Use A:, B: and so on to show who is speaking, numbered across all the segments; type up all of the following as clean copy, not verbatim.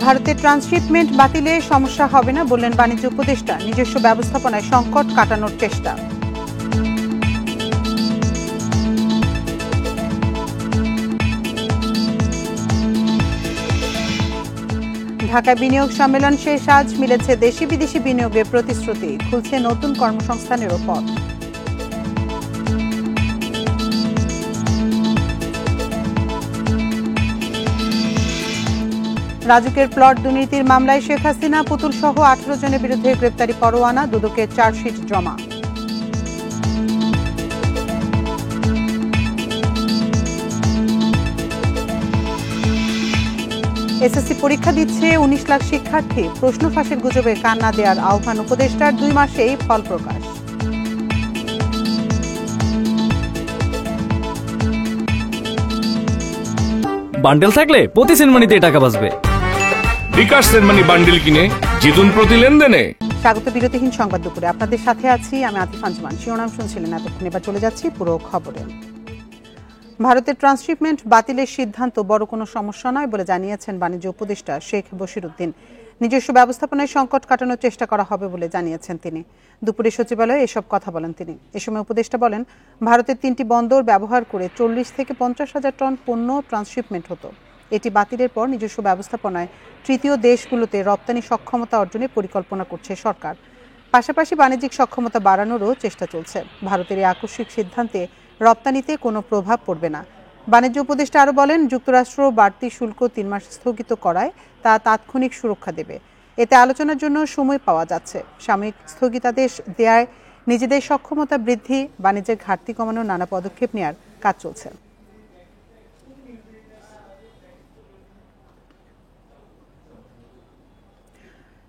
A: ভারতের ট্রান্সশিপমেন্ট বাতিলে সমস্যা হবে না বললেন বাণিজ্য উপদেষ্টা। নিজস্ব ব্যবস্থাপনায় সংকট কাটানোর চেষ্টা। ঢাকায় বিনিয়োগ সম্মেলন শেষ আজ। মিলেছে দেশি বিদেশি বিনিয়োগের প্রতিশ্রুতি। খুলছে নতুন কর্মসংস্থানেরও পথ। রাজুকের প্লট দুর্নীতির মামলায় শেখ হাসিনা পুতুল সহ 18 জনের বিরুদ্ধে গ্রেপ্তারি পরোয়ানা, দুদকের চার্জশিট জমা। এসএসসি পরীক্ষা দিচ্ছে 19 লাখ শিক্ষার্থী। প্রশ্ন ফাঁসের গুজবে কান না দেওয়ার আহ্বান উপদেষ্টার। 2 মাসেই ফল প্রকাশ।
B: বান্ডেল থাকলে প্রতি সেনমানিতে টাকা বাঁচবে।
C: বিকাশ সেনমানি বান্ডেল কিনে জিতুন প্রতি লেনদেনে।
A: স্বাগত বিরতিহীন সংবাদ দুপুরে। আপনাদের সাথে আছি আমি আতিফ আঞ্জুমান। শিরোনাম শুনছিলেন এতক্ষণ, এবার চলে যাচ্ছি পুরো খবরে। ভারতের ট্রান্সশিপমেন্ট বাতিলের সিদ্ধান্ত বড় কোনো সমস্যা নয় বলে জানিয়েছেন বাণিজ্য উপদেষ্টা শেখ বশিরউদ্দিন। নিজস্ব ব্যবস্থাপনায় সংকট কাটানোর চেষ্টা করা হবে বলে জানিয়েছেন তিনি। দুপুরে সচিবালয়ে এসব কথা বলেন তিনি। এ সময় উপদেষ্টা বলেন, ভারতের 3টি বন্দর ব্যবহার করে 40 থেকে 50 হাজার টন পণ্য ট্রান্সশিপমেন্ট হতো। এটি বাতিলের পর নিজস্ব ব্যবস্থাপনায় তৃতীয় দেশগুলোতে রপ্তানি সক্ষমতা অর্জনের পরিকল্পনা করছে সরকার। পাশাপাশি বাণিজ্যিক সক্ষমতা বাড়ানোরও চেষ্টা চলছে। ভারতের এই আকস্মিক সিদ্ধান্তে রপ্তানিতে কোনো প্রভাব পড়বে না। বাণিজ্য উপদেষ্টা আরও বলেন, যুক্তরাষ্ট্র বাড়তি শুল্ক 3 মাস স্থগিত করায় তা তাৎক্ষণিক সুরক্ষা দেবে। এতে আলোচনার জন্য সময় পাওয়া যাচ্ছে। সাময়িক স্থগিতাদেশ দেয়ায় নিজেদের সক্ষমতা বৃদ্ধি, বাণিজ্যের ঘাটতি কমানোর নানা পদক্ষেপ নেওয়ার কাজ চলছে।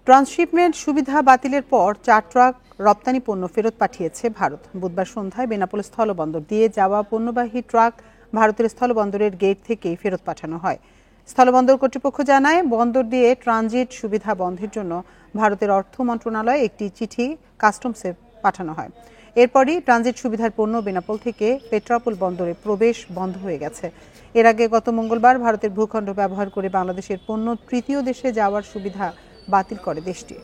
A: ট্রান্সশিপমেন্ট সুবিধা বাতিলের পর 4 ট্রাক রপ্তানি পণ্য ফেরত পাঠিয়েছে ভারত। বুধবার সন্ধ্যায় বেনাপোল স্থলবন্দর দিয়ে যাওয়া পণ্যবাহী ট্রাক ভারতের স্থলবন্দরের গেট থেকেই ফেরত পাঠানো হয়। স্থলবন্দর কর্তৃপক্ষ জানায়, বন্দর দিয়ে ট্রানজিট সুবিধা বন্ধের জন্য ভারতের অর্থ মন্ত্রণালয়ে একটি চিঠি কাস্টমসে পাঠানো হয়। এরপরই ট্রানজিট সুবিধার পণ্য বেনাপোল থেকে পেট্রাপোল বন্দরে প্রবেশ বন্ধ হয়ে গেছে। এর আগে গত মঙ্গলবার ভারতের ভূখণ্ড ব্যবহার করে বাংলাদেশের পণ্য তৃতীয় দেশে যাওয়ার সুবিধা বাতিল করে দেশটি।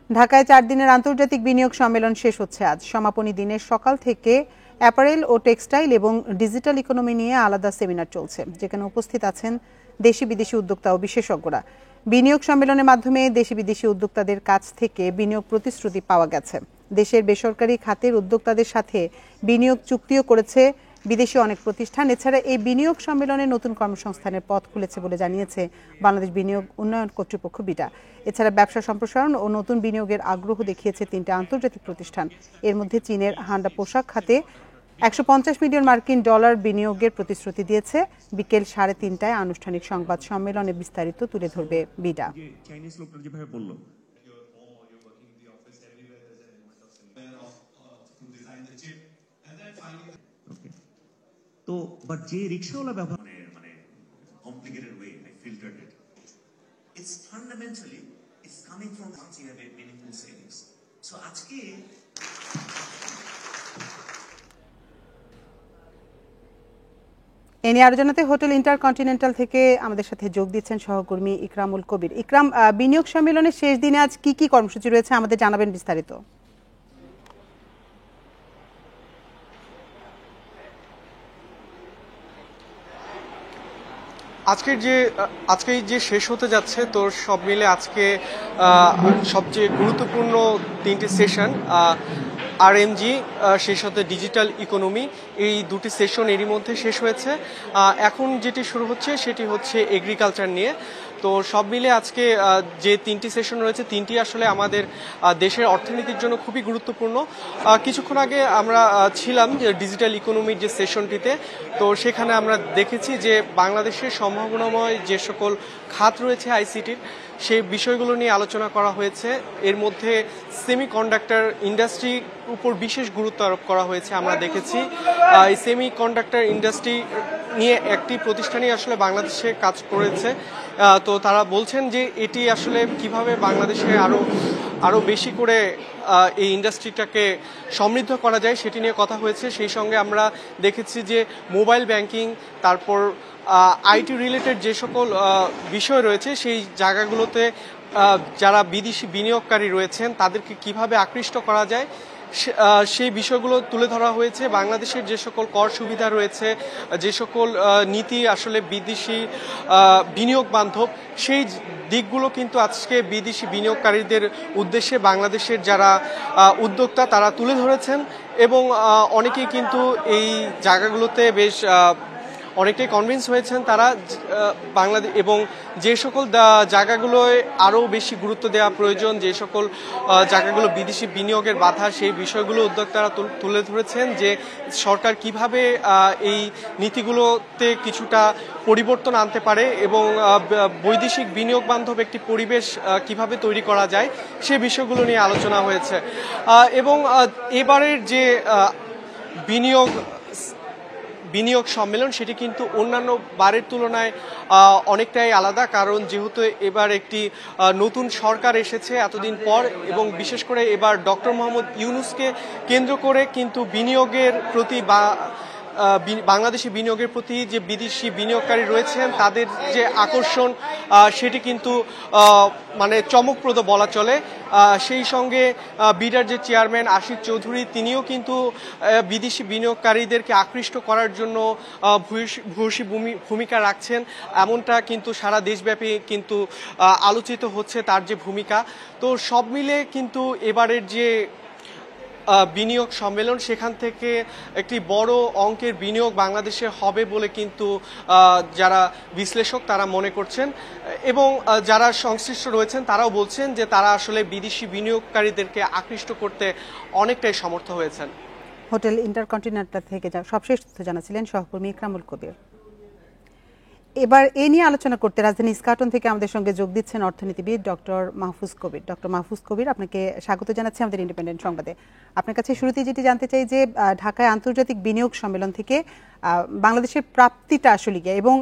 A: ঢাকায় 4 দিনের আন্তর্জাতিক বিনিয়োগ সম্মেলন শেষ হচ্ছে আজ। সমাপনী দিনের সকাল থেকে অ্যাপারেল ও টেক্সটাইল এবং ডিজিটাল ইকোনমি নিয়ে আলাদা সেমিনার চলছে, যেখানে উপস্থিত আছেন দেশি বিদেশি উদ্যোক্তা ও বিশেষজ্ঞরা। বিনিয়োগ সম্মেলনের মাধ্যমে দেশি বিদেশি উদ্যোক্তাদের কাছ থেকে বিনিয়োগ প্রতিশ্রুতি পাওয়া গেছে। দেশের বেসরকারি খাতের উদ্যোক্তাদের সাথে বিনিয়োগ চুক্তিও করেছে বিদেশি অনেক প্রতিষ্ঠান। এছাড়া এই বিনিয়োগ সম্মেলনে নতুন কর্মসংস্থানের পথ খুলেছে বলে জানিয়েছে বাংলাদেশ বিনিয়োগ উন্নয়ন কর্তৃপক্ষ বিটা। এছাড়া ব্যবসা সম্প্রসারণ ও নতুন বিনিয়োগের আগ্রহ দেখিয়েছে 3টি আন্তর্জাতিক প্রতিষ্ঠান। এর মধ্যে চীনের হান্ডা পোশাক খাতে 150 মিলিয়ন মার্কিন ডলার বিনিয়োগের প্রতিশ্রুতি দিয়েছে। বিকেল 3:30টায় আনুষ্ঠানিক সংবাদ সম্মেলনে বিস্তারিত তুলে ধরবে বিটা।
D: তো বাট যে রিকশাওয়ালা ব্যবহার মানে complicated way I filtered it it's fundamentally it's coming from something at minimal savings so আজকে
A: এ নিয়ে আলোচনাতে হোটেল ইন্টারকন্টিনেন্টাল থেকে আমাদের সাথে যোগ দিচ্ছেন সহকর্মী ইকরামুল কবির। ইকরাম, বিনিয়োগ সম্মেলনের শেষ দিনে আজ কি কি কর্মসূচি রয়েছে আমাদের জানাবেন বিস্তারিত।
E: আজকে যে শেষ হতে যাচ্ছে, তো সব মিলে আজকে সবচেয়ে গুরুত্বপূর্ণ 3টি সেশন, আরএমজি, সেই সাথে ডিজিটাল ইকোনমি, এই 2টি সেশন এরই মধ্যে শেষ হয়েছে। এখন যেটি শুরু হচ্ছে সেটি হচ্ছে এগ্রিকালচার নিয়ে। তো সব মিলে আজকে যে 3টি সেশন রয়েছে, 3টি আসলে আমাদের দেশের অর্থনীতির জন্য খুবই গুরুত্বপূর্ণ। কিছুক্ষণ আগে আমরা ছিলাম যে ডিজিটাল ইকোনমির যে সেশনটিতে, তো সেখানে আমরা দেখেছি যে বাংলাদেশের সম্ভাবনাময় যে সকল খাত রয়েছে আইসিটির, সেই বিষয়গুলো নিয়ে আলোচনা করা হয়েছে। এর মধ্যে সেমিকন্ডাক্টর ইন্ডাস্ট্রির উপর বিশেষ গুরুত্ব আরোপ করা হয়েছে। আমরা দেখেছি এই সেমিকন্ডাক্টর ইন্ডাস্ট্রি নিয়ে একটি প্রতিষ্ঠানই আসলে বাংলাদেশে কাজ করেছে। তো তারা বলছেন যে এটি আসলে কিভাবে বাংলাদেশে আরও আরও বেশি করে এই ইন্ডাস্ট্রিটাকে সমৃদ্ধ করা যায় সেটি নিয়ে কথা হয়েছে। সেই সঙ্গে আমরা দেখেছি যে মোবাইল ব্যাংকিং, তারপর আইটি রিলেটেড যে সকল বিষয় রয়েছে সেই জায়গাগুলোতে যারা বিদেশি বিনিয়োগকারী রয়েছেন তাদেরকে কিভাবে আকৃষ্ট করা যায় সেই বিষয়গুলো তুলে ধরা হয়েছে। বাংলাদেশের যে সকল কর সুবিধা রয়েছে, যে সকল নীতি আসলে বিদেশি বিনিয়োগ বান্ধব, সেই দিকগুলো কিন্তু আজকে বিদেশি বিনিয়োগকারীদের উদ্দেশ্যে বাংলাদেশের যারা উদ্যোক্তা তারা তুলে ধরেছেন এবং অনেকেই কিন্তু এই জায়গাগুলোতে বেশ অনেকটাই কনভিন্স হয়েছেন তারা বাংলাদেশ এবং যে সকল জায়গাগুলোয় আরও বেশি গুরুত্ব দেওয়া প্রয়োজন, যে সকল জায়গাগুলো বিদেশি বিনিয়োগের বাধা, সেই বিষয়গুলো উদ্যোক্তারা তুলে ধরেছেন যে সরকার কিভাবে এই নীতিগুলোতে কিছুটা পরিবর্তন আনতে পারে এবং বৈদেশিক বিনিয়োগ বান্ধব একটি পরিবেশ কিভাবে তৈরি করা যায় সে বিষয়গুলো নিয়ে আলোচনা হয়েছে। এবং এবারের যে বিনিয়োগ সম্মেলন সেটি কিন্তু অন্যান্য বারের তুলনায় অনেকটাই আলাদা, কারণ যেহেতু এবার একটি নতুন সরকার এসেছে এতদিন পর এবং বিশেষ করে এবার ডক্টর মোহাম্মদ ইউনূসকে কেন্দ্র করে কিন্তু বিনিয়োগের প্রতি বা বাংলাদেশি বিনিয়োগের প্রতি যে বিদেশি বিনিয়োগকারী রয়েছেন তাদের যে আকর্ষণ সেটি কিন্তু মানে চমকপ্রদ বলা চলে। সেই সঙ্গে বিডার যে চেয়ারম্যান আশিক চৌধুরী তিনিও কিন্তু বিদেশি বিনিয়োগকারীদেরকে আকৃষ্ট করার জন্য ভূয়সী ভূমিকা রাখছেন, এমনটা কিন্তু সারা দেশব্যাপী কিন্তু আলোচিত হচ্ছে তার যে ভূমিকা। তো সব মিলে কিন্তু এবারের যে বিনিয়োগ সম্মেলন সেখান থেকে একটি বড় অঙ্কের বিনিয়োগ বাংলাদেশে হবে বলে কিন্তু যারা বিশ্লেষক তারা মনে করছেন এবং যারা সংশ্লিষ্ট রয়েছেন তারাও বলছেন যে তারা আসলে বিদেশি বিনিয়োগকারীদেরকে আকৃষ্ট করতে অনেকটাই সমর্থ হয়েছেন।
A: হোটেল ইন্টারকন্টিনেন্টাল থেকে সবশেষ তথ্য জানাচ্ছিলেন সহকর্মী ইকরামুল কবির। এবার এ নিয়ে আলোচনা করতে রাজধানী ইস্কাটন থেকে আমাদের সঙ্গে যোগ দিচ্ছেন অর্থনীতিবিদ ডক্টর মাহফুজ কবির। ডক্টর মাহফুজ কবির, আপনাকে স্বাগত জানাচ্ছি আমাদের ইন্ডিপেন্ডেন্ট সংবাদে। আপনার কাছে শুরুতেই যেটি জানতে চাই যে ঢাকায় আন্তর্জাতিক বিনিয়োগ সম্মেলন থেকে বাংলাদেশের প্রাপ্তিটা আসলে কি এবং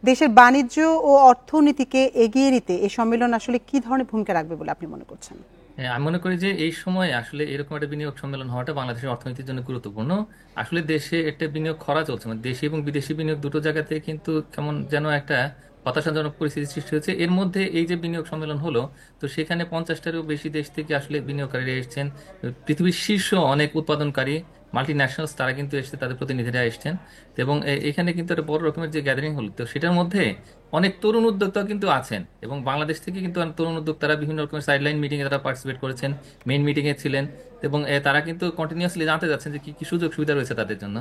A: দেশের বাণিজ্য ও অর্থনীতিকে এগিয়ে নিতে এই সম্মেলন আসলে কি ধরনের ভূমিকা রাখবে বলে আপনি মনে করছেন?
F: আমি মনে করি যে এই সময় আসলে এরকম একটা বিনিয়োগ সম্মেলন হওয়াটা বাংলাদেশের অর্থনীতির জন্য গুরুত্বপূর্ণ। আসলে দেশে একটা বিনিয়োগ খরা চলছে, মানে দেশি এবং বিদেশি বিনিয়োগ দুটো জায়গাতে কিন্তু কেমন যেন একটা হতাশাজনক পরিস্থিতি সৃষ্টি হয়েছে। এর মধ্যে এই যে বিনিয়োগ সম্মেলন হলো, তো সেখানে 50টারও বেশি দেশ থেকে আসলে বিনিয়োগকারীরা এসেছেন। পৃথিবীর শীর্ষ অনেক উৎপাদনকারী মাল্টিন্যাশনালস তারা কিন্তু এসছে, তাদের প্রতিনিধিরা এসছেন এবং এখানে কিন্তু একটা বড় রকমের যে গ্যাদারিং হলো, তো সেটার মধ্যে অনেক তরুণ উদ্যোক্তা কিন্তু আছেন এবং বাংলাদেশ থেকে কিন্তু তরুণ উদ্যোক্তারা বিভিন্ন রকমের সাইডলাইন মিটিংয়ে তারা পার্টিসিপেট করেছেন, মেইন মিটিংয়ে ছিলেন এবং তারা কিন্তু কন্টিনিউয়াসলি জানতে যাচ্ছেন যে কি কি সুযোগ সুবিধা রয়েছে তাদের জন্য।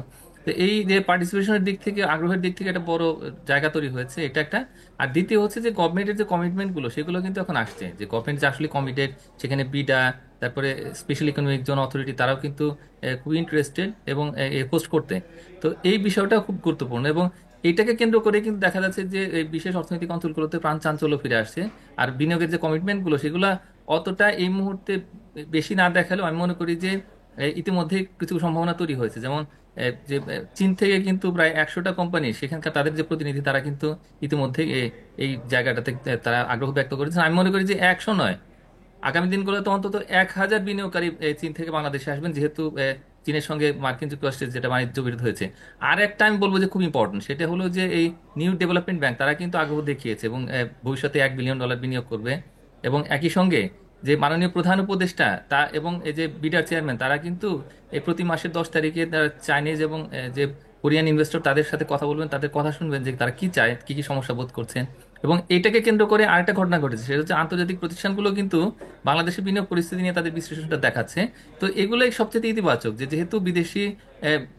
F: তো এই যে পার্টিসিপেশনের দিক থেকে, আগ্রহের দিক থেকে একটা বড় জায়গা তৈরি হয়েছে, এটা একটা। আর দ্বিতীয় হচ্ছে যে গভর্নমেন্টের যে কমিটমেন্টগুলো সেগুলো কিন্তু এখন আসছে, যে গভর্নমেন্ট যে আসলে কমিটেড, সেখানে বিডা, তারপরে স্পেশাল ইকোনমিক জোন অথরিটি তারাও কিন্তু খুব ইন্টারেস্টেড এবং পোস্ট করতে। তো এই বিষয়টা খুব গুরুত্বপূর্ণ এবং এইটাকে কেন্দ্র করে কিন্তু দেখা যাচ্ছে যে এই বিশেষ অর্থনৈতিক অঞ্চলগুলোতে প্রাণ চাঞ্চল্য ফিরে আসছে। আর বিনিয়োগের যে কমিটমেন্টগুলো সেগুলো অতটা এই মুহূর্তে বেশি না দেখালেও আমি মনে করি যে ইতিমধ্যে কিছু সম্ভাবনা তৈরি হয়েছে। যেমন যে চীন থেকে কিন্তু প্রায় 100টা কোম্পানি, সেখানকার তাদের যে প্রতিনিধি তারা কিন্তু ইতিমধ্যে এই জায়গাটাতে তারা আগ্রহ ব্যক্ত করেছেন। আমি মনে করি যে 100 নয়, আগামী দিনগুলোতে অন্তত 1000 বিনিয়োগকারী চীন থেকে বাংলাদেশে আসবেন, যেহেতু চীনের সঙ্গে মার্কিন যুক্তরাষ্ট্রের যেটা বাণিজ্য বিরোধ হয়েছে। আর একটা আমি বলবো যে খুব ইম্পর্টেন্ট, সেটা হলো যে এই নিউ ডেভেলপমেন্ট ব্যাংক তারা কিন্তু আগ্রহ দেখিয়েছে এবং ভবিষ্যতে $1 বিলিয়ন বিনিয়োগ করবে এবং একই সঙ্গে যে মাননীয় প্রধান উপদেষ্টা তা এবং এই যে বিডার চেয়ারম্যান তারা কিন্তু এই প্রতি মাসের 10 তারিখে তারা চাইনিজ এবং যে কোরিয়ান ইনভেস্টর তাদের সাথে কথা বলবেন, তাদের কথা শুনবেন যে তারা কি চায়, কি কি সমস্যা বোধ করছেন। এবং এইটাকে কেন্দ্র করে আরেকটা ঘটনা ঘটেছে, সেটা হচ্ছে আন্তর্জাতিক প্রতিষ্ঠানগুলো কিন্তু বাংলাদেশের বিনিয়োগ পরিস্থিতি নিয়ে তাদের বিশ্লেষণটা দেখাচ্ছে। তো এগুলোই সবচেয়ে ইতিবাচক, যে যেহেতু বিদেশি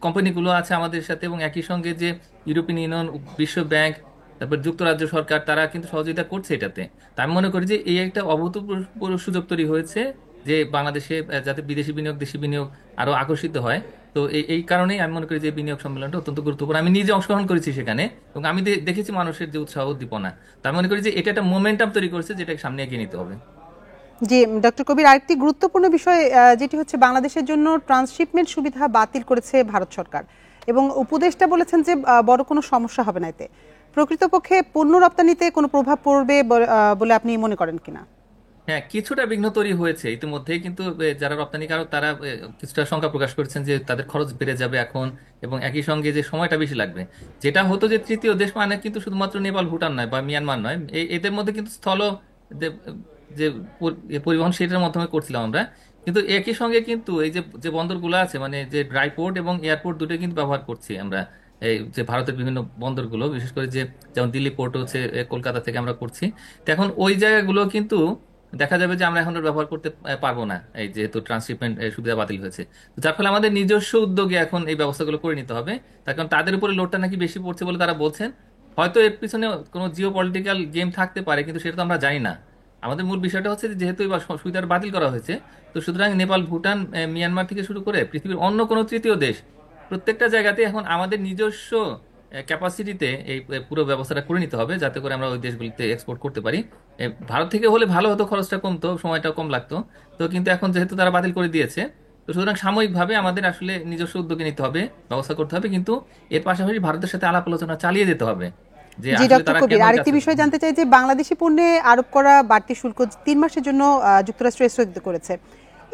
F: কোম্পানিগুলো আছে আমাদের সাথে এবং একই সঙ্গে যে ইউরোপিয়ান ইউনিয়ন, বিশ্ব ব্যাংক, তারপর যুক্তরাজ্য সরকার তারা কিন্তু সহযোগিতা করছে এটাতে। তা আমি মনে করি যে এই একটা অভূতপূর্ব সুযোগ তৈরি হয়েছে যে বাংলাদেশে যাতে বিদেশি বিনিয়োগ, দেশি বিনিয়োগ আরো আকর্ষিত হয়। তো এই কারণেই আমি মনে করি যে বিনিয়োগ সম্মেলনটা অত্যন্ত গুরুত্বপূর্ণ। আমি নিজে অংশগ্রহণ করেছি সেখানে এবং আমি দেখেছি মানুষের যে উৎসাহ উদ্দীপনা। তা আমি মনে করি যে এটা একটা মোমেন্টাম তৈরি করছে, যেটাকে সামনে এগিয়ে নিতে হবে।
A: জি ডক্টর কবির, আরেকটি গুরুত্বপূর্ণ বিষয় যেটি হচ্ছে বাংলাদেশের জন্য ট্রান্সশিপমেন্ট সুবিধা বাতিল করেছে ভারত সরকার এবং উপদেষ্টা বলেছেন যে বড় কোনো সমস্যা হবে না এতে। প্রকৃতপক্ষে পণ্য রপ্তানিতে কোনো প্রভাব পড়বে বলে আপনি মনে করেন কিনা?
F: হ্যাঁ, কিছুটা বিঘ্ন তৈরি হয়েছে ইতিমধ্যেই, কিন্তু যারা রপ্তানিকারক তারা কিছুটা শঙ্কা প্রকাশ করেছেন যে তাদের খরচ বেড়ে যাবে এখন, এবং একই সঙ্গে যে সময়টা বেশি লাগবে। যেটা হতো যে তৃতীয় দেশ মানে কিন্তু শুধুমাত্র নেপাল ভুটান নয় বা মিয়ানমার নয়, এদের মধ্যে কিন্তু স্থল যে যে পরিবহন সেটার মাধ্যমে করছিলাম আমরা। কিন্তু একই সঙ্গে কিন্তু এই যে যে বন্দরগুলো আছে, মানে যে ড্রাই পোর্ট এবং এয়ারপোর্ট দুটোই কিন্তু ব্যবহার করছি আমরা। এই যে ভারতের বিভিন্ন বন্দরগুলো, বিশেষ করে যে যেমন দিল্লি পোর্ট হচ্ছে কলকাতা থেকে আমরা করছি। তো এখন ওই জায়গাগুলো কিন্তু দেখা যাবে যে আমরা এখন আর ব্যবহার করতে পারবো না, এই যেহেতু ট্রান্সশিপমেন্ট সুবিধা বাতিল হয়েছে। তো যার ফলে আমাদের নিজস্ব উদ্যোগে এখন এই ব্যবস্থাগুলো করে নিতে হবে। তার কারণ তাদের উপরে লোডটা নাকি বেশি পড়ছে বলে তারা বলছেন। হয়তো এর পিছনে কোনো জিও পলিটিক্যাল গেম থাকতে পারে, কিন্তু সেটা তো আমরা জানি না। আমাদের মূল বিষয়টা হচ্ছে যে যেহেতু এবার সুবিধাটা বাতিল করা হয়েছে, তো সুতরাং নেপাল, ভুটান, মিয়ানমার থেকে শুরু করে পৃথিবীর অন্য কোনো তৃতীয় দেশ, প্রত্যেকটা জায়গাতে এখন আমাদের নিজস্ব ক্যাপাসিটিতে এই পুরো ব্যবস্থাটা করে নিতে হবে, যাতে করে আমরা ওই দেশগুলিতে এক্সপোর্ট করতে পারি। ভারত থেকে হলে ভালো হতো, খরচটা কমতো, সময়টা কম লাগতো। তো কিন্তু এখন যেহেতু তারা বাতিল করে দিয়েছে, তো সুতরাং সাময়িকভাবে আমাদের আসলে নিজস্ব উদ্যোগে নিতে হবে, ব্যবস্থা করতে হবে, কিন্তু এর পাশাপাশি ভারতের সাথে আলাপ আলোচনা চালিয়ে যেতে হবে যে
A: জি
F: আসলে
A: ডক্টর
F: তারা
A: কবির,
F: কেন
A: আরেকটি বিষয় জানতে চাই যে বাংলাদেশি পণ্যে আরোপ করা বাড়তি শুল্ক 3 মাসের জন্য যুক্তরাষ্ট্র স্থগিত করেছে,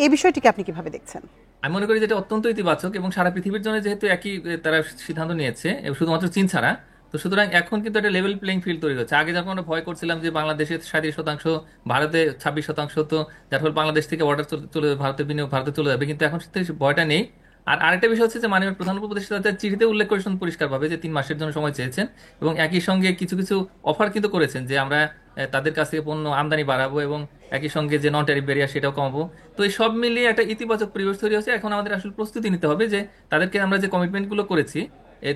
A: এই বিষয়টিকে আপনি কিভাবে দেখছেন?
F: আমি মনে করি যেটা অত্যন্ত ইতিবাচক, এবং সারা পৃথিবীর জন্য যেহেতু একই তারা সিদ্ধান্ত নিয়েছে, এবং শুধুমাত্র চীন ছাড়া। তো সুতরাং এখন কিন্তু একটা লেভেল প্লেইং ফিল্ড তৈরি হচ্ছে। আগে যখন আমরা ভয় করছিলাম যে বাংলাদেশে 37%, ভারতে 26%, তো যার ফলে বাংলাদেশ থেকে অর্ডার চলে যাবে, ভারতের বিনিয়োগ ভারতে চলে যাবে, কিন্তু এখন সেই ভয়টা নেই। আর আরেকটা বিষয় হচ্ছে যে মাননীয় প্রধান উপদেষ্টা তাদের চিঠিতে উল্লেখ করেছেন পরিষ্কারভাবে যে 3 মাসের জন্য সময় চেয়েছেন, এবং একই সঙ্গে কিছু কিছু অফার কিন্তু করেছেন যে আমরা তাদের কাছ থেকে পণ্য আমদানি বাড়াবো, এবং একই সঙ্গে যে নন ট্যারিফ ব্যারিয়ার সেটাও কমাবো। তো এই সব মিলিয়ে একটা ইতিবাচক পরিবেশ তৈরি হচ্ছে। এখন আমাদের আসলে প্রস্তুতি নিতে হবে যে তাদেরকে আমরা যে কমিটমেন্টগুলো করেছি,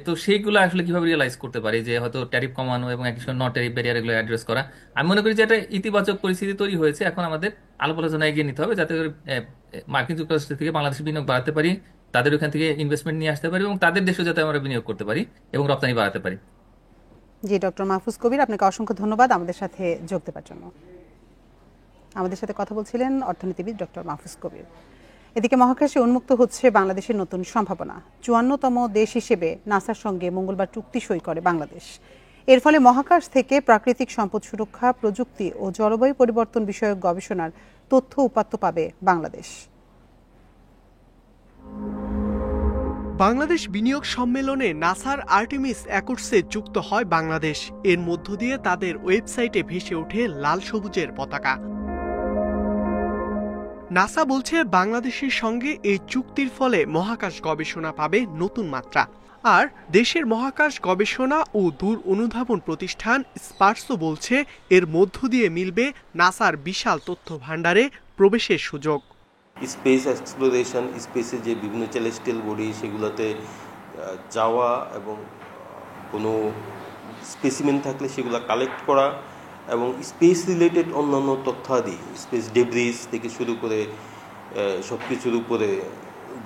F: তো সেইগুলো আসলে কিভাবে রিয়েলাইজ করতে পারি, যে হয়তো ট্যারিফ কমানো এবং একই সঙ্গে নন ট্যারিফ ব্যারিয়ার এগুলো অ্যাড্রেস করা। আমি মনে করি যে একটা ইতিবাচক পরিস্থিতি তৈরি হয়েছে। এখন আমাদের আলাপ আলোচনা এগিয়ে নিতে হবে, যাতে করে মার্কিন যুক্তরাষ্ট্র থেকে বাংলাদেশে বিনিয়োগ বাড়াতে পারি, তাদের ওখান থেকে ইনভেস্টমেন্ট নিয়ে আসতে পারি, এবং তাদের দেশেও যাতে আমরা বিনিয়োগ করতে পারি এবং রপ্তানি বাড়াতে পারি।
A: জি ডক্টর মাহফুজ কবির, আপনাকে অসংখ্য ধন্যবাদ আমাদের সাথে যোগ দেওয়ার জন্য। আমাদের সাথে কথা বলছিলেন অর্থনীতিবিদ ডক্টর মাহফুজ কবির। এদিকে মহাকাশে উন্মুক্ত হচ্ছে বাংলাদেশের নতুন সম্ভাবনা। 54তম দেশ হিসেবে নাসার সঙ্গে মঙ্গলবার চুক্তি সই করে বাংলাদেশ। এর ফলে মহাকাশ থেকে প্রাকৃতিক সম্পদ সুরক্ষা, প্রযুক্তি ও জলবায়ু পরিবর্তন বিষয়ক গবেষণার তথ্য উপাত্ত পাবে বাংলাদেশ।
E: বাংলাদেশ বিনিয়োগ সম্মেলনে নাসার আর্টেমিস অ্যাকর্ডসে যুক্ত হয় বাংলাদেশ। এর মধ্য দিয়ে তাদের ওয়েবসাইটে ভেসে ওঠে লাল সবুজের পতাকা। নাসা বলছে বাংলাদেশের সঙ্গে এই চুক্তির ফলে মহাকাশ গবেষণা পাবে নতুন মাত্রা। আর দেশের মহাকাশ গবেষণা ও দূর অনুধাবন প্রতিষ্ঠান স্পার্সো বলছে এর মধ্য দিয়ে মিলবে নাসার বিশাল তথ্য ভাণ্ডারে প্রবেশের সুযোগ।
G: স্পেস এক্সপ্লোরেশন, স্পেসে যে বিভিন্ন সেলেস্টিয়াল বডি সেগুলোতে যাওয়া এবং কোনো স্পেসিমেন থাকলে সেগুলো কালেক্ট করা, এবং স্পেস রিলেটেড অন্যান্য তথ্যাদি, স্পেস ডেব্রিস থেকে শুরু করে সব কিছুর উপরে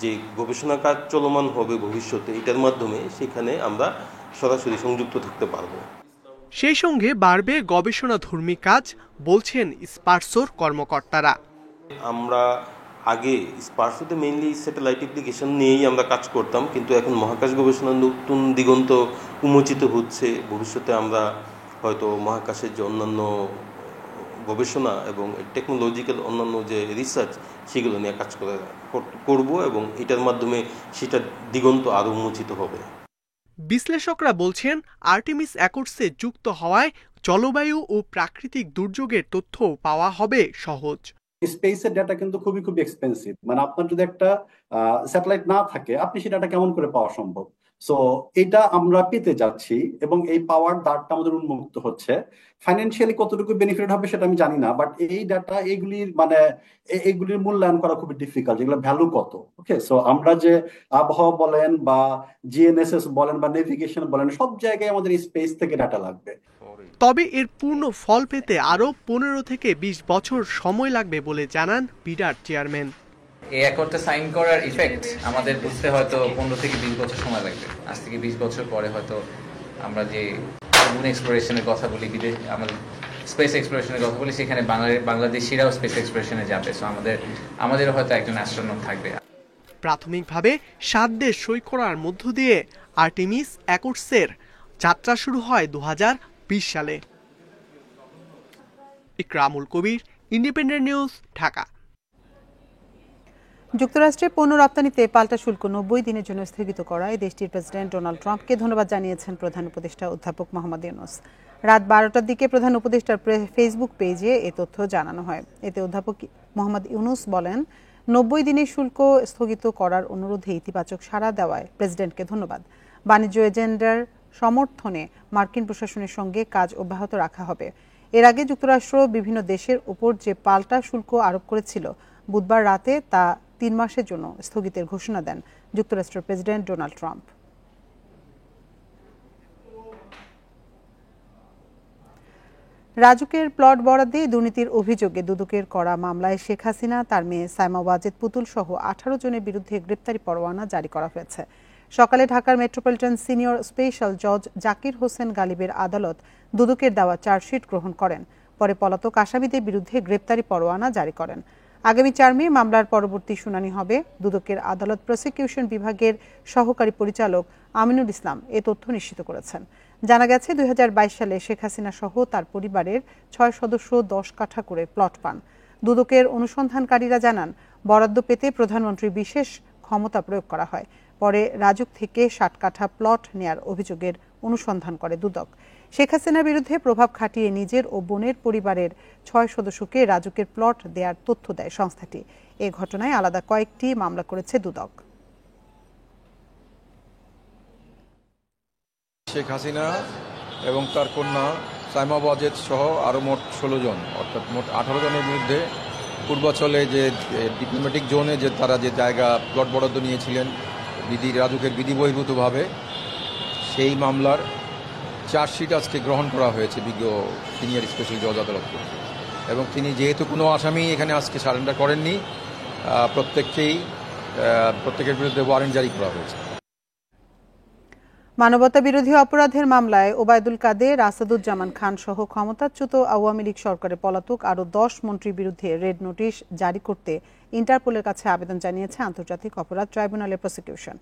G: যে গবেষণা কাজ চলমান হবে ভবিষ্যতে, এটার মাধ্যমে সেখানে আমরা সরাসরি সংযুক্ত থাকতে পারব।
E: সেই সঙ্গে বাড়বে গবেষণাধর্মী কাজ, বলছেন স্পার্সোর কর্মকর্তারা।
G: আমরা আগে স্পার্সোতে মেইনলি স্যাটেলাইট অ্যাপ্লিকেশন নিয়েই আমরা কাজ করতাম, কিন্তু এখন মহাকাশ গবেষণার নতুন দিগন্ত উন্মোচিত হচ্ছে। ভবিষ্যতে আমরা হয়তো মহাকাশের যে অন্যান্য গবেষণা এবং টেকনোলজিক্যাল অন্যান্য যে রিসার্চ সেগুলো নিয়ে কাজ করব, এবং এটার মাধ্যমে সেটার দিগন্ত আরও উন্মোচিত হবে।
E: বিশ্লেষকরা বলছেন আর্টেমিস অ্যাকর্ডসে যুক্ত হওয়ায় জলবায়ু ও প্রাকৃতিক দুর্যোগের তথ্য পাওয়া হবে সহজ।
H: স্পেসের ডাটা কিন্তু খুবই এক্সপেন্সিভ, মানে আপনার যদি একটা স্যাটেলাইট না থাকে আপনি সেই ডাটা কেমন করে পাওয়া সম্ভব। সো এটা আমরা পেতে যাচ্ছি, এবং এই পাওয়ার দ্বারটা আমাদের উন্মুক্ত হচ্ছে। ফাইন্যান্সিয়ালি কতটুকু বেনিফিট হবে সেটা আমি জানি না, বাট এই ডাটা এইগুলির মূল্যায়ন করা খুবই ডিফিকাল্ট, যেগুলো ভ্যালু কত। ওকে, সো আমরা যে আবহাওয়া বলেন বা জিএনএসএস বলেন বা নেভিগেশন বলেন, সব জায়গায় আমাদের স্পেস থেকে ডাটা লাগবে।
E: তবে এর পূর্ণ ফল পেতে আরো 15 থেকে 20 বছর সময় লাগবে বলে জানান বিডার চেয়ারম্যান।
I: এই অ্যাকর্ডটা সাইন করার ইফেক্ট আমাদের বুঝতে হয়তো 15 থেকে 20 বছর সময় লাগবে। আজ থেকে 20 বছর পরে হয়তো আমরা যে মুন এক্সপ্লোরেশনের কথা বলি, আমাদের স্পেস এক্সপ্লোরেশনের কথা বলি, সেখানে বাংলাদেশিরাও স্পেস এক্সপ্লোরেশনে যাবে। সো আমাদের হয়তো একজন অ্যাস্ট্রোনট থাকবে।
E: প্রাথমিকভাবে 7 দেশ সই করার মধ্য দিয়ে আর্টেমিস অ্যাকর্ডসের যাত্রা শুরু হয় 2020 সালে। ইকরামুল কবির,
J: ইন্ডিপেন্ডেন্ট নিউজ, ঢাকা।
A: যুক্তরাষ্ট্রে পণ্য রপ্তানিতে পাল্টা শুল্ক 90 দিনের জন্য স্থগিত করায় দেশটির প্রেসিডেন্ট ডোনাল্ড ট্রাম্পকে ধন্যবাদ জানিয়েছেন প্রধান উপদেষ্টা অধ্যাপক মোহাম্মদ ইউনূস। রাত 12টার দিকে প্রধান উপদেষ্টার ফেসবুক পেজে এ তথ্য জানানো হয়। এতে অধ্যাপক মোহাম্মদ ইউনূস বলেন, 90 দিনের শুল্ক স্থগিত করার অনুরোধে ইতিবাচক সাড়া দেওয়ায় প্রেসিডেন্টকে ধন্যবাদ। বাণিজ্য এজেন্ডার সমর্থনে মার্কিন প্রশাসনের সঙ্গে কাজ অব্যাহত রাখা হবে। এর আগে যুক্তরাষ্ট্র বিভিন্ন দেশের উপর যে পাল্টা শুল্ক আরোপ করেছিল, বুধবার রাতে তা 3 মাসের জন্য স্থগিতের ঘোষণা দেন যুক্তরাষ্ট্রের প্রেসিডেন্ট ডোনাল্ড ট্রাম্প। রাজুকের প্লট বরাদ্দে দুর্নীতির অভিযোগে দুদকের করা মামলায় শেখ হাসিনা, তার মেয়ে সাইমা ওয়াজেদ পুতুল সহ 18 জনের বিরুদ্ধে গ্রেপ্তারি পরোয়ানা জারি করা হয়েছে। সকালে ঢাকার মেট্রোপলিটন সিনিয়র স্পেশাল জজ জাকির হোসেন গালিবের আদালত দুদকের দেওয়া চার্জশিট গ্রহণ করেন। পরে পলাতক আসামিদের বিরুদ্ধে গ্রেপ্তারি পরোয়ানা জারি করেন। আগামী 4 মে মামলার পরবর্তী শুনানি হবে। দুদকের আদালত প্রসিকিউশন বিভাগের সহকারী পরিচালক আমিনুল ইসলাম এ তথ্য নিশ্চিত করেছেন। জানা গেছে 2022 সালে শেখ হাসিনা সহ তার পরিবারের 6 সদস্য 10 কাঠা করে প্লট পান। দুদকের অনুসন্ধানকারীরা জানান, বরাদ্দ পেতে প্রধানমন্ত্রীর বিশেষ ক্ষমতা প্রয়োগ করা হয়। পরে রাজুক থেকে 60 কাঠা প্লট নেয়ার অভিযোগের অনুসন্ধান করে দুদক। শেখ হাসিনার বিরুদ্ধে প্রভাব খাটিয়ে নিজের ও বোনের পরিবারের 6 সদস্যকে রাজুকের প্লট দেওয়ার তথ্য দেয় সংস্থাটি। এ ঘটনায় আলাদা কয়েকটি মামলা করেছে দুদক।
K: শেখ হাসিনা এবং তার কন্যা সাইমা ওয়াজেদ সহ আরও মোট 16 জন, অর্থাৎ মোট 18 জনের বিরুদ্ধে পূর্বাঞ্চলে যে ডিপ্লোম্যাটিক জোনে যে তারা যে জায়গা প্লট বরাদ্দ নিয়েছিলেন রাজুকের বিধি বহির্ভূতভাবে, সেই মামলার চার্জশিট আজকে গ্রহণ করা হয়েছে বিজ্ঞ সিনিয়র স্পেশাল জজ আদালত থেকে। এবং তিনি যেহেতু কোনো আসামি এখানে আজকে সারেন্ডার করেননি, প্রত্যেকের বিরুদ্ধে ওয়ারেন্ট জারি করা হয়েছে।
A: মানবতা বিরোধী অপরাধের মামলায় ওবায়দুল কাদের, আসাদুজ্জামান খান সহ ক্ষমতাচ্যুত আওয়ামী লীগ সরকারের পলাতক আরও 10 মন্ত্রীর বিরুদ্ধে রেড নোটিশ জারি করতে ইন্টারপোলের কাছে আবেদন জানিয়েছে আন্তর্জাতিক অপরাধ ট্রাইব্যুনালের প্রসিকিউশন।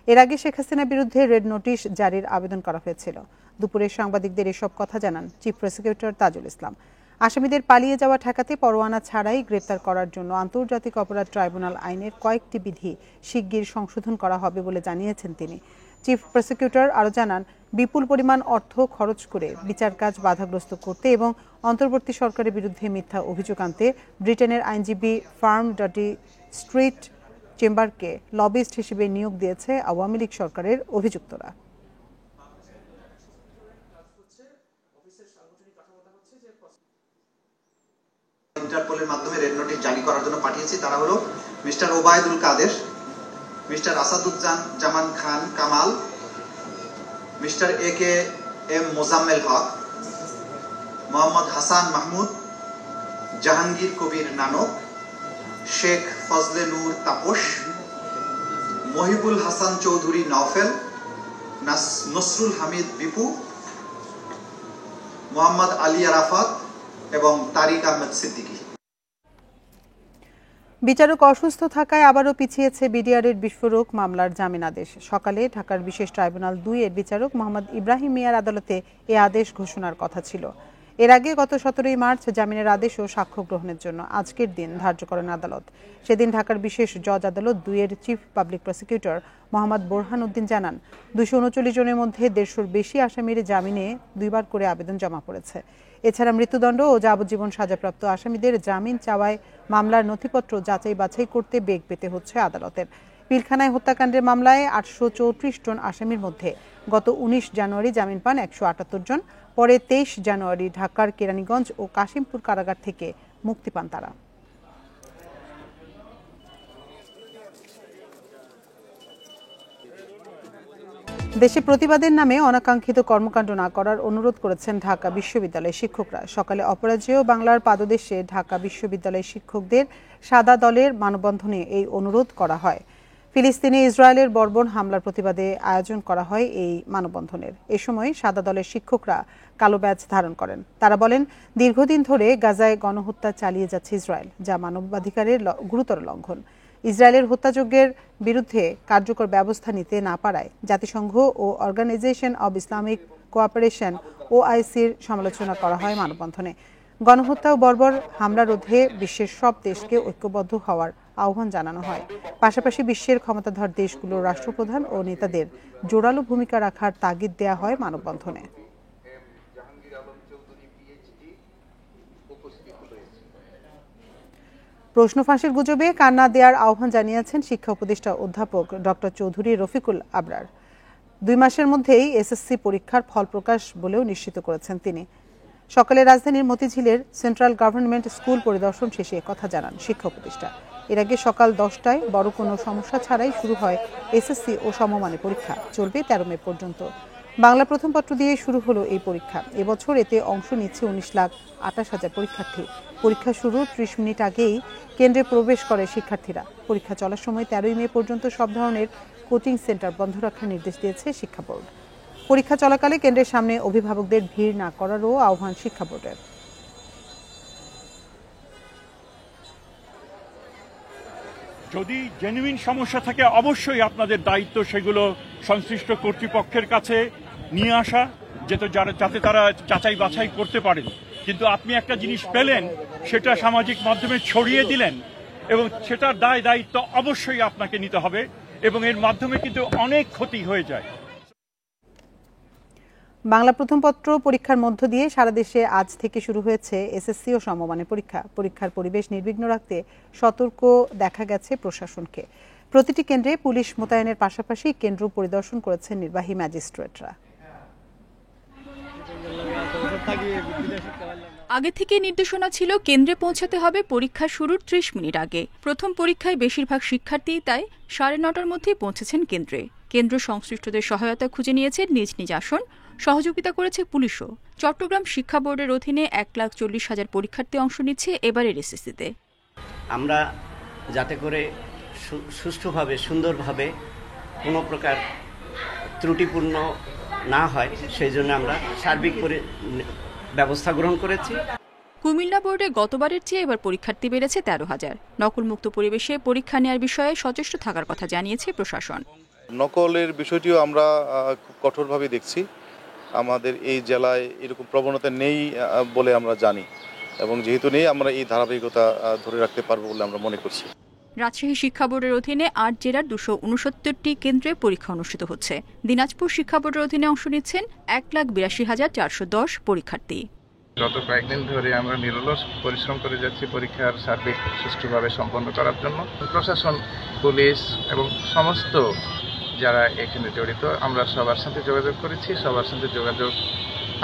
A: এর আগে শেখ হাসিনার বিরুদ্ধে রেড নোটিশ জারির আবেদন করা হয়েছিল। দুপুরে সাংবাদিকদের এসব কথা জানান চিফ প্রসিকিউটর তাজুল ইসলাম। আসামিদের পালিয়ে যাওয়া ঠেকাতে পরোয়ানা ছাড়াই গ্রেপ্তার করার জন্য আন্তর্জাতিক অপরাধ ট্রাইব্যুনাল আইনের কয়েকটি বিধি শিগগির সংশোধন করা হবে বলে জানিয়েছেন তিনি। চিফ প্রসিকিউটর আরও জানান, বিপুল পরিমাণ অর্থ খরচ করে বিচার কাজ বাধাগ্রস্ত করতে এবং অন্তর্বর্তী সরকারের বিরুদ্ধে মিথ্যা অভিযোগ আনতে ব্রিটেনের আইনজীবী ফার্ম ডটি স্ট্রিট চেম্বারকে লবিস্ট হিসেবে নিয়োগ দিয়েছে আওয়ামী লীগ সরকারের অভিযুক্তরা।
L: ইন্টারপোলের মাধ্যমে রেড নোটিশ জারি করার জন্য পাঠিয়েছি। তারা হলো mister Obaidul Quader, mister Asaduzzaman Khan Kamal, mister AKM Mozammel Haque, Mohammad Hasan Mahmud, Jahangir Kabir Nanak, Sheikh Fazle Noor Taposh, Mohibul Hasan Chowdhury Naufel, Nasrul Hamid Bipu, Mohammad Ali Arafat এবং তারিক আহমেদ সিদ্দিকী।
A: বিচারক অসুস্থ থাকায় আবারও পিছিয়েছে বিডিআরের বিস্ফোরক মামলার জামিন আদেশ। সকালে ঢাকার বিশেষ ট্রাইব্যুনাল 2 এর বিচারক মোহাম্মদ ইব্রাহিম মিয়ার আদালতে এ আদেশ ঘোষণার কথা ছিল। এর আগে গত 17 মার্চ জামিনের আদেশ ও সাক্ষ্য গ্রহণের জন্য আজকের দিন ধার্য করেন আদালত। সেদিন ঢাকার বিশেষ জজ আদালত 2 এর chief public prosecutor Mohammad Borhan Uddin জানান, 239 জনের মধ্যে 150-র বেশি আসামির জামিনে 2বার করে আবেদন জমা পড়েছে। এছাড়া মৃত্যুদণ্ড ও যাবজ্জীবন সাজাপ্রাপ্ত আসামিদের জামিন চাওয়ায় মামলার নথিপত্র যাচাই বাছাই করতে বেগ পেতে হচ্ছে আদালতের। পিলখানায় হত্যাকাণ্ডের মামলায় 834 জন আসামির মধ্যে গত 19 জানুয়ারি জামিন পান 178 জন। পরে 23 জানুয়ারি ঢাকার কেরানীগঞ্জ ও কাশিমপুর কারাগার থেকে মুক্তি পান তারা। দেশে প্রতিবাদের নামে অনাকাঙ্ক্ষিত কর্মকাণ্ড না করার অনুরোধ করেছেন ঢাকা বিশ্ববিদ্যালয়ের শিক্ষকরা। সকালে অপরাজেয় বাংলার পাদদেশে ঢাকা বিশ্ববিদ্যালয়ের শিক্ষকদের সাদা দলের মানববন্ধনে এই অনুরোধ করা হয়। ফিলিস্তিনে ইসরায়েলের বর্বর হামলার প্রতিবাদে আয়োজন করা হয় এই মানববন্ধনের। এ সময় সাদা দলের শিক্ষকরা কালো ব্যাজ ধারণ করেন। তারা বলেন, দীর্ঘদিন ধরে গাজায় গণহত্যা চালিয়ে যাচ্ছে ইসরায়েল, যা মানবাধিকারের গুরুতর লঙ্ঘন। ইসরায়েলের হত্যাযজ্ঞের বিরুদ্ধে কার্যকর ব্যবস্থা নিতে না পারায় জাতিসংঘ ও অর্গানাইজেশন অব ইসলামিক কোঅপারেশন OICর সমালোচনা করা হয় মানববন্ধনে। গণহত্যা ও বর্বর হামলা রোধে বিশ্বের সব দেশকে ঐক্যবদ্ধ হওয়ার আহ্বান জানানো হয়। পাশাপাশি বিশ্বের ক্ষমতাধর দেশগুলোর রাষ্ট্রপ্রধান ও নেতাদের জোরালো ভূমিকা রাখার তাগিদ দেয়া হয় মানববন্ধনে। প্রশ্ন ফাঁসের গুজবে কান না দেওয়ার আহ্বান জানিয়েছেন শিক্ষা উপদেষ্টা অধ্যাপক ডক্টর চৌধুরী রফিকুল আবরার। 2 মাসের মধ্যেই এসএসসি পরীক্ষার ফল প্রকাশ বলেও নিশ্চিত করেছেন তিনি। সকালে রাজধানীর মতিঝিলের সেন্ট্রাল গভর্নমেন্ট স্কুল পরিদর্শন শেষে কথা জানান শিক্ষা উপদেষ্টা। এর আগে সকাল 10টায় বড় কোনো সমস্যা ছাড়াই শুরু হয় এসএসসি ও সমমানের পরীক্ষা। চলবে 13 মে পর্যন্ত। বাংলা প্রথম পত্র দিয়ে শুরু হলো এই পরীক্ষা। এবছর এতে অংশ নিচ্ছে 19,28,000 পরীক্ষার্থী। পরীক্ষা শুরুর 30 মিনিট আগেই কেন্দ্রে প্রবেশ করে শিক্ষার্থীরা। পরীক্ষা চলার সময় 13 মে পর্যন্ত সব ধরনের কোচিং সেন্টার বন্ধ রাখার নির্দেশ দিয়েছে শিক্ষা বোর্ড। পরীক্ষা চলাকালে কেন্দ্রের সামনে অভিভাবকদের ভিড় না করারও আহ্বান শিক্ষা বোর্ডের।
J: যদি জেনুইন সমস্যা থাকে অবশ্যই আপনাদের দায়িত্ব সেগুলো সংশ্লিষ্ট কর্তৃপক্ষের কাছে নিয়ে আসা, যাতে তারা যাচাই বাছাই করতে পারেন। কিন্তু আপনি একটা জিনিস পেলেন, সেটা সামাজিক মাধ্যমে ছড়িয়ে দিলেন, এবং সেটার দায়িত্ব অবশ্যই আপনাকে নিতে হবে, এবং এর মাধ্যমে কিন্তু অনেক ক্ষতি হয়ে যায়।
A: বাংলা প্রথম পত্র পরীক্ষার মধ্য দিয়ে সারা দেশে আজ থেকে শুরু হয়েছে এসএসসি ও সমমানের পরীক্ষা। পরীক্ষার পরিবেশ নির্বিঘ্ন রাখতে সতর্ক দেখা গেছে প্রশাসনকে। প্রতিটি কেন্দ্রে পুলিশ মোতায়েনের পাশাপাশি কেন্দ্র পরিদর্শন করেছেন নির্বাহী ম্যাজিস্ট্রেটরা।
M: আগে থেকে নির্দেশনা ছিল কেন্দ্রে পৌঁছাতে হবে পরীক্ষা শুরুর 30 মিনিট আগে। প্রথম পরীক্ষায় বেশিরভাগ শিক্ষার্থী তাই 9:30টার মধ্যেই পৌঁছেছেন কেন্দ্রে। কেন্দ্র সংশ্লিষ্টদের সহায়তা খুঁজে নিয়েছে নিজ নিজ আসন, সহযোগিতা করেছে পুলিশও। চট্টগ্রাম শিক্ষা বোর্ডের অধীনে 1,40,000 পরীক্ষার্থী অংশ নিচ্ছে এবারের এসএসসিতে।
N: আমরা যাতে করে সুষ্ঠুভাবে সুন্দরভাবে কোনো প্রকার ত্রুটিপূর্ণ না হয় সেই জন্য আমরা সার্বিক ব্যবস্থা গ্রহণ করেছি।
M: কুমিল্লা বোর্ডে গতবারের চেয়ে এবার পরীক্ষার্থী বেড়েছে 13,000। নকলমুক্ত পরিবেশে পরীক্ষা নেওয়ার বিষয়ে সচেষ্ট থাকার কথা জানিয়েছে প্রশাসন।
O: নকলের বিষয়টিও আমরা খুব কঠোরভাবে দেখছি। আমাদের এই জেলায় এরকম প্রবণতা নেই বলে আমরা জানি, এবং যেহেতু নেই আমরা এই ধারাবাহিকতা ধরে রাখতে পারবো বলে আমরা মনে করছি।
M: রাজশাহী শিক্ষা বোর্ডের অধীনে 8 জেলার 269টি কেন্দ্রে পরীক্ষা অনুষ্ঠিত হচ্ছে। দিনাজপুর শিক্ষা বোর্ডের অধীনে অংশ নিচ্ছেন 1,82,410 পরীক্ষার্থী।
P: গত কয়েকদিন ধরে আমরা নিরলস পরিশ্রম করে যাচ্ছি পরীক্ষার সার্বিক সুষ্ঠুভাবে সম্পন্ন করার জন্য। প্রশাসন, পুলিশ এবং সমস্ত যারা এখানে জড়িত, আমরা সবার সাথে যোগাযোগ করেছি, সবার সাথে যোগাযোগ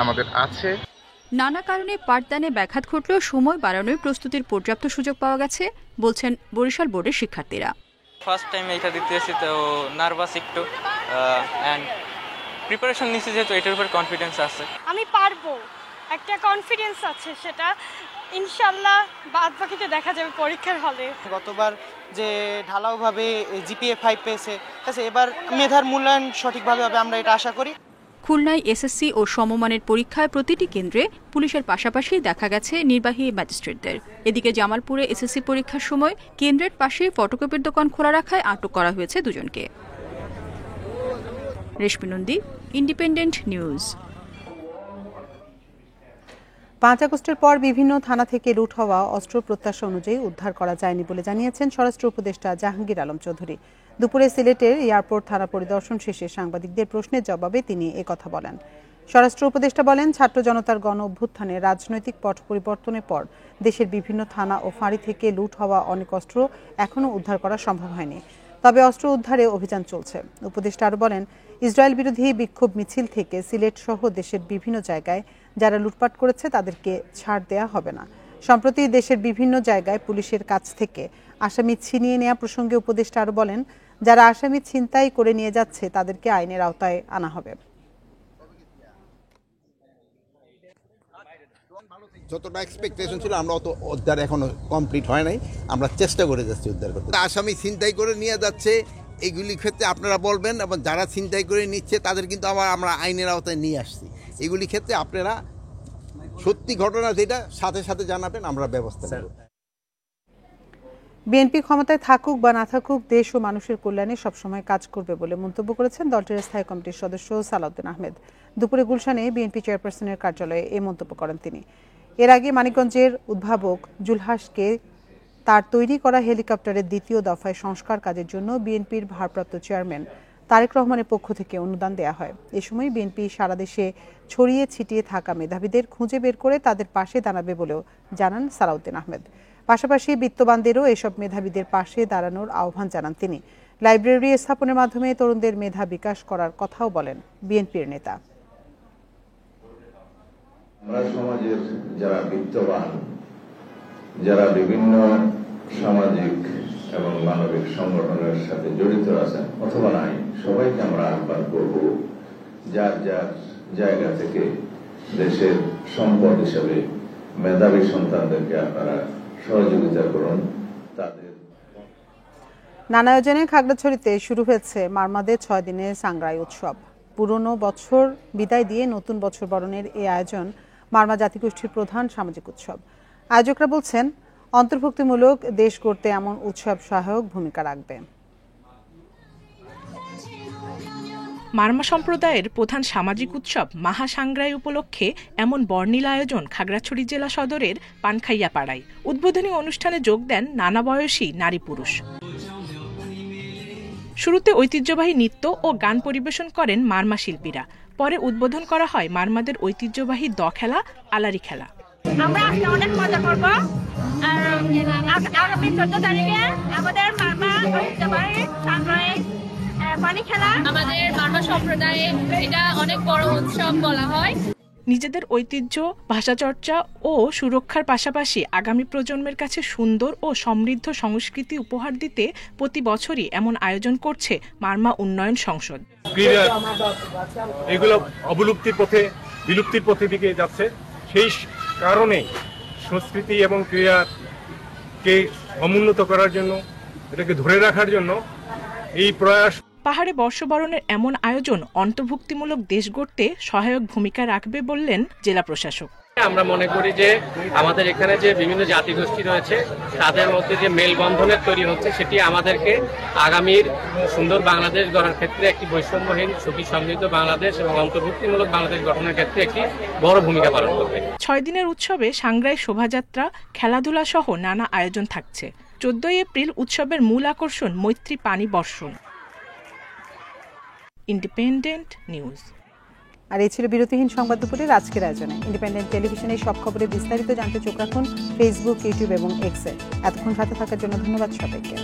P: আমাদের আছে।
M: নানা কারণে পাঠদানে ব্যাঘাত ঘটলেও সময় বাড়ানোর প্রস্তুতির পর্যাপ্ত সুযোগ পাওয়া গেছে বলছেন বরিশাল বোর্ডের শিক্ষার্থীরা।
Q: ফার্স্ট টাইম এটা দিতে এসেছি, তো নার্ভাস একটু, অ্যান্ড প্রিপারেশন নিচ্ছি যেহেতু এটার উপর কনফিডেন্স আছে।
R: আমি পারবো, একটা কনফিডেন্স আছে, সেটা ইনশাল্লাহ বাদ বাকিতে দেখা যাবে পরীক্ষার হলে।
S: গতবার যে ঢালাওভাবে জিপিএ 5 পেয়েছে, এবার মেধার মূল্যায়ন সঠিকভাবে হবে আমরা এটা আশা করি।
M: খুলনায় এসএসসি ও সমমানের পরীক্ষায় প্রতিটি কেন্দ্রে পুলিশের পাশাপাশি দেখা গেছে নির্বাহী ম্যাজিস্ট্রেটদের। এদিকে জামালপুরে এসএসসি পরীক্ষার সময় কেন্দ্রের পাশে ফটোকপির দোকান খোলা রাখায় আটক করা হয়েছে 2 জনকে। রেশমি নন্দী, ইন্ডিপেন্ডেন্ট নিউজ।
A: 5 আগস্টের পর বিভিন্ন থানা থেকে লুট হওয়া অস্ত্র প্রত্যাশা অনুযায়ী উদ্ধার করা যায়নি বলে জানিয়েছেন স্বরাষ্ট্র উপদেষ্টা জাহাঙ্গীর আলম চৌধুরী। দুপুরে সিলেটের এয়ারপোর্ট থানা পরিদর্শন শেষে সাংবাদিকদের প্রশ্নের জবাবে তিনি একথা বলেন। স্বরাষ্ট্র উপদেষ্টা বলেন, ছাত্র জনতার গণ অভ্যুত্থানে রাজনৈতিক পট পরিবর্তনের পর দেশের বিভিন্ন থানা ও ফাঁড়ি থেকে লুট হওয়া অনেক অস্ত্র এখনও উদ্ধার করা সম্ভব হয়নি, তবে অস্ত্র উদ্ধারে অভিযান চলছে। উপদেষ্টা আরও বলেন, ইসরায়েল বিরোধী বিক্ষোভ মিছিল থেকে সিলেট সহ দেশের বিভিন্ন জায়গায় যারা লুটপাট করেছে তাদেরকে ছাড় দেয়া হবে না। সম্প্রতি দেশের বিভিন্ন জায়গায় পুলিশের কাছ থেকে আসামি ছিনিয়ে নেওয়া প্রসঙ্গে উপদেষ্টা আরও বলেন, যারা আসামি ছিনতাই করে নিয়ে যাচ্ছে তাদেরকে আইনের আওতায় আনা হবে।
T: যতটা এক্সপেকটেশন ছিল আমরা অত উদ্ধার এখনো কমপ্লিট হয় নাই, আমরা চেষ্টা করে যাচ্ছি উদ্ধার করতে। আসামি ছিনতাই করে নিয়ে যাচ্ছে এগুলি ক্ষেত্রে আপনারা বলবেন, এবং যারা ছিনতাই করে নিচ্ছে তাদের কিন্তু আমরা আইনের আওতায় নিয়ে আসছি। এগুলি ক্ষেত্রে আপনারা সত্যি ঘটনা যেটা সাথে সাথে জানাবেন, আমরা ব্যবস্থা নেব।
A: বিএনপি ক্ষমতায় থাকুক বা না থাকুক দেশ ও মানুষের কল্যাণে সবসময় কাজ করবে বলে মন্তব্য করেছেন দলটির স্থায়ী কমিটির সদস্য সালাউদ্দিন আহমেদ। দুপুরে গুলশানে বিএনপি চেয়ারপারসনের কার্যালয়ে এই মন্তব্য করেন তিনি। এর আগে মানিকগঞ্জের উদ্ভাবক জুলহাসকে তার তৈরি করা হেলিকপ্টারের দ্বিতীয় দফায় সংস্কার কাজের জন্য বিএনপির ভারপ্রাপ্ত চেয়ারম্যান তারেক রহমানের পক্ষ থেকে অনুদান দেয়া হয়। এ সময় বিএনপি সারা দেশে ছড়িয়ে ছিটিয়ে থাকা মেধাবীদের খুঁজে বের করে তাদের পাশে দাঁড়াবে বলেও জানান সালাউদ্দিন আহমেদ। পাশাপাশি বিত্তবানদেরও এসব মেধাবীদের পাশে দাঁড়ানোর আহ্বান জানান তিনি। লাইব্রেরি স্থাপনের মাধ্যমে তরুণদের মেধা বিকাশ করার কথাও বলেন বিএনপির নেতা।
U: আমরা সমাজের যারা বিত্তবান, যারা বিভিন্ন সামাজিক এবং মানবিক সংগঠনের সাথে জড়িত আছেন অথবা নাই, সবাইকে আমরা আহ্বান করব যার যার জায়গা থেকে দেশের সম্পদ হিসেবে মেধাবী সন্তানদেরকে আপনারা সহযোগিতা করুন। তাদের
A: নানা আয়োজনে খাগড়াছড়িতে শুরু হয়েছে মারমাদের 6 দিনের সাংগ্রাই উৎসব। পুরনো বছর বিদায় দিয়ে নতুন বছর বরণের এই আয়োজন মারমা জাতিগোষ্ঠীর প্রধান সামাজিক উৎসব। আয়োজকরা বলছেন, অন্তর্ভুক্তিমূলক দেশ গড়তে এমন উৎসব সহায়ক ভূমিকা রাখবে।
V: মারমা সম্প্রদায়ের প্রধান সামাজিক উৎসব মহাসাংগ্রাই উপলক্ষে এমন বর্ণিল আয়োজন খাগড়াছড়ি জেলা সদরের পানখাইয়া পাড়ায়। উদ্বোধনী অনুষ্ঠানে যোগ দেন নানা বয়সী নারী পুরুষ। শুরুতে ঐতিহ্যবাহী নৃত্য ও গান পরিবেশন করেন মারমা শিল্পীরা। পরে উদ্বোধন করা হয় মারমাদের ঐতিহ্যবাহী দ খেলা, আলারি খেলা।
W: আমরা আজকে অনেক মজা করব। আর আগামী 14 তারিখে আমাদের মারমা ঐতিহ্যবাহী সাংগ্রাই পানি খেলা। আমাদের মারমা সম্প্রদায়ে এটা অনেক বড় উৎসব বলা হয়।
V: নিজেদের ঐতিহ্য, ভাষা চর্চা ও সুরক্ষার পাশাপাশি আগামী প্রজন্মের কাছে সুন্দর ও সমৃদ্ধ সংস্কৃতি উপহার দিতে প্রতি বছরই এমন আয়োজন করছে মারমা উন্নয়ন সংসদ।
J: এগুলো বিলুপ্তির পথে দিকে যাচ্ছে। সেই কারণে সংস্কৃতি এবং ক্রীড়াকে সমুন্নত করার জন্য, এটাকে ধরে রাখার জন্য এই প্রয়াস।
V: পাহাড়ে বর্ষবরণের এমন আয়োজন অন্তর্ভুক্তিমূলক দেশ গড়তে সহায়ক ভূমিকা রাখবে বললেন জেলা প্রশাসক।
X: আমরা মনে করি যে আমাদের এখানে যে বিভিন্ন জাতিগোষ্ঠী রয়েছে তাদের মধ্যে যে মেলবন্ধনের তৈরি হচ্ছে, সেটি আমাদেরকে আগামীর সুন্দর বাংলাদেশ গড়ার ক্ষেত্রে একটি বৈষম্যহীন, সুখী সমৃদ্ধ বাংলাদেশ এবং অন্তর্ভুক্তিমূলক বাংলাদেশ গঠনের ক্ষেত্রে একটি বড় ভূমিকা পালন করবে।
V: 6 দিনের উৎসবে সাংগ্রাই শোভাযাত্রা, খেলাধুলা সহ নানা আয়োজন থাকছে। 14 এপ্রিল উৎসবের মূল আকর্ষণ মৈত্রী পানি বর্ষণ। Independent news.
A: আর এই ছিল বিরতিহীন সংবাদ দুপুরের আজকের আয়োজনে। ইন্ডিপেন্ডেন্ট টেলিভিশনের সব খবরে বিস্তারিত জানতে চোখ রাখুন ফেসবুক, ইউটিউব এবং এক্সে। এতক্ষণ সাথে থাকার জন্য ধন্যবাদ সবাইকে।